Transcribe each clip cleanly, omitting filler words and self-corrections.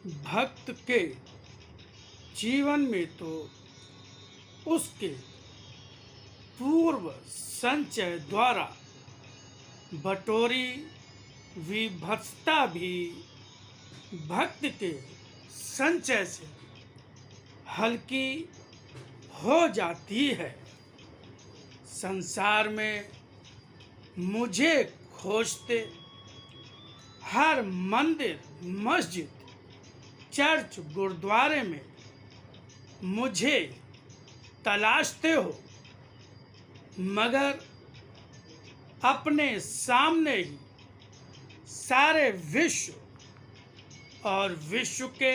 भक्त के जीवन में तो उसके पूर्व संचय द्वारा बटोरी विभत्सता भी भक्त के संचय से हल्की हो जाती है। संसार में मुझे खोजते हर मंदिर, मस्जिद, चर्च, गुरुद्वारे में मुझे तलाशते हो, मगर अपने सामने ही सारे विश्व और विश्व के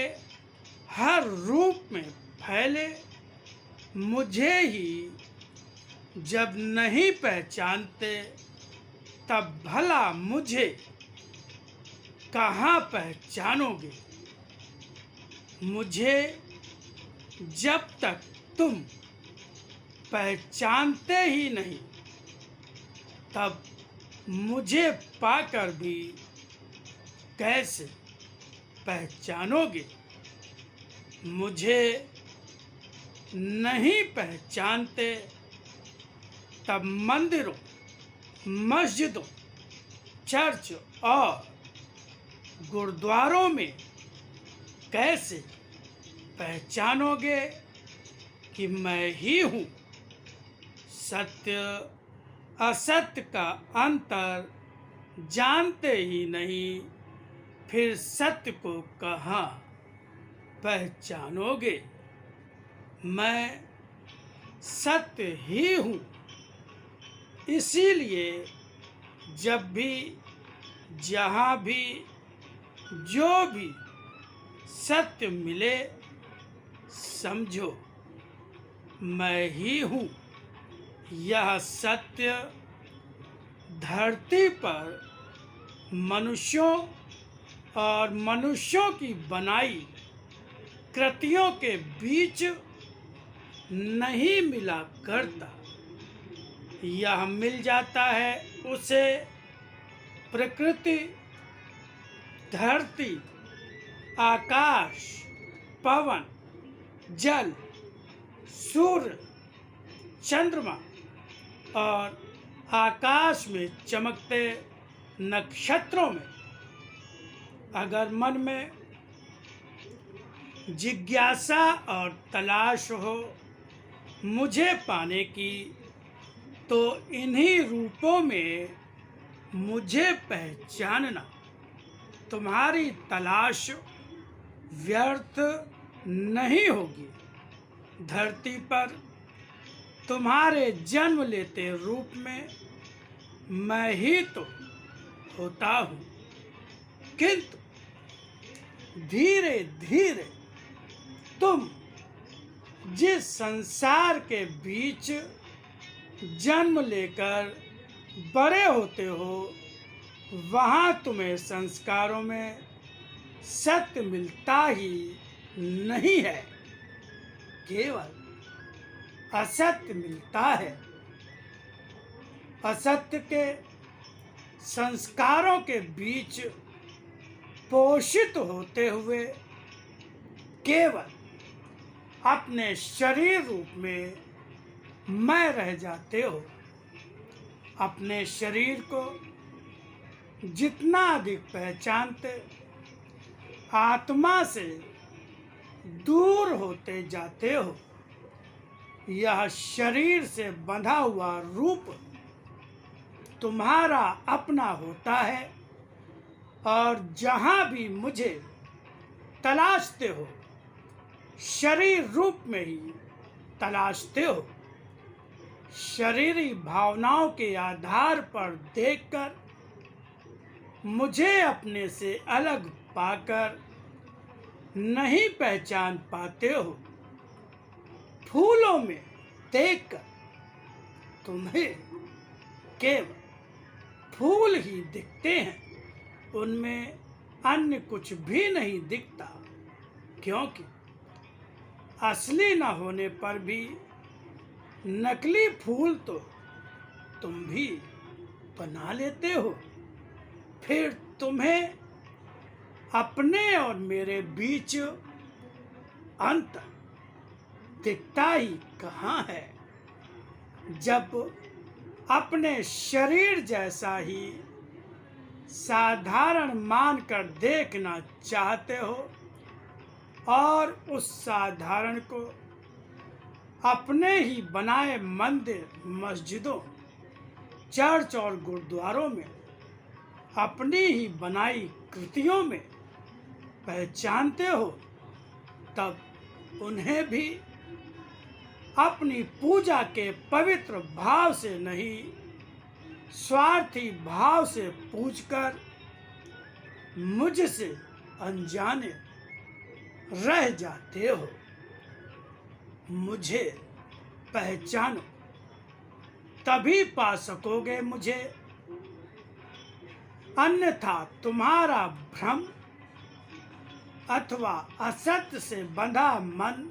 हर रूप में फैले मुझे ही जब नहीं पहचानते, तब भला मुझे कहाँ पहचानोगे। मुझे जब तक तुम पहचानते ही नहीं, तब मुझे पाकर भी कैसे पहचानोगे। मुझे नहीं पहचानते, तब मंदिरों, मस्जिदों, चर्च और गुरुद्वारों में कैसे पहचानोगे कि मैं ही हूँ। सत्य असत्य का अंतर जानते ही नहीं, फिर सत्य को कहाँ पहचानोगे। मैं सत्य ही हूँ, इसीलिए जब भी, जहाँ भी, जो भी सत्य मिले, समझो मैं ही हूँ। यह सत्य धरती पर मनुष्यों और मनुष्यों की बनाई कृतियों के बीच नहीं मिला करता। यह मिल जाता है उसे प्रकृति, धरती, आकाश, पवन, जल, सूर्य, चंद्रमा और आकाश में चमकते नक्षत्रों में। अगर मन में जिज्ञासा और तलाश हो मुझे पाने की, तो इन्हीं रूपों में मुझे पहचानना। तुम्हारी तलाश व्यर्थ नहीं होगी। धरती पर तुम्हारे जन्म लेते रूप में मैं ही तो होता हूँ, किंतु धीरे धीरे तुम जिस संसार के बीच जन्म लेकर बड़े होते हो, वहाँ तुम्हें संस्कारों में सत्य मिलता ही नहीं है, केवल असत्य मिलता है। असत्य के संस्कारों के बीच पोषित होते हुए केवल अपने शरीर रूप में मैं रह जाते हो। अपने शरीर को जितना अधिक पहचानते, आत्मा से दूर होते जाते हो। यह शरीर से बंधा हुआ रूप तुम्हारा अपना होता है, और जहाँ भी मुझे तलाशते हो, शरीर रूप में ही तलाशते हो। शरीरी भावनाओं के आधार पर देखकर मुझे अपने से अलग पाकर नहीं पहचान पाते हो। फूलों में देखकर तुम्हें केवल फूल ही दिखते हैं, उनमें अन्य कुछ भी नहीं दिखता, क्योंकि असली न होने पर भी नकली फूल तो तुम भी बना लेते हो। फिर तुम्हें अपने और मेरे बीच अंतर दिखता ही कहाँ है। जब अपने शरीर जैसा ही साधारण मानकर देखना चाहते हो और उस साधारण को अपने ही बनाए मंदिर, मस्जिदों, चर्च और गुरुद्वारों में अपनी ही बनाई कृतियों में पहचानते हो, तब उन्हें भी अपनी पूजा के पवित्र भाव से नहीं, स्वार्थी भाव से पूजकर मुझसे अनजाने रह जाते हो। मुझे पहचानो, तभी पा सकोगे मुझे, अन्यथा तुम्हारा भ्रम अथवा असत्य से बंधा मन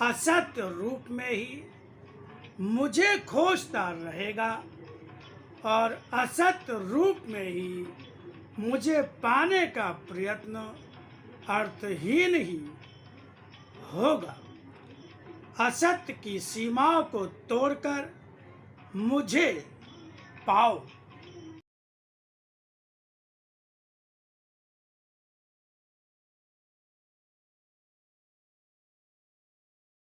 असत्य रूप में ही मुझे खोजता रहेगा और असत्य रूप में ही मुझे पाने का प्रयत्न अर्थहीन ही होगा। असत्य की सीमाओं को तोड़कर मुझे पाओ।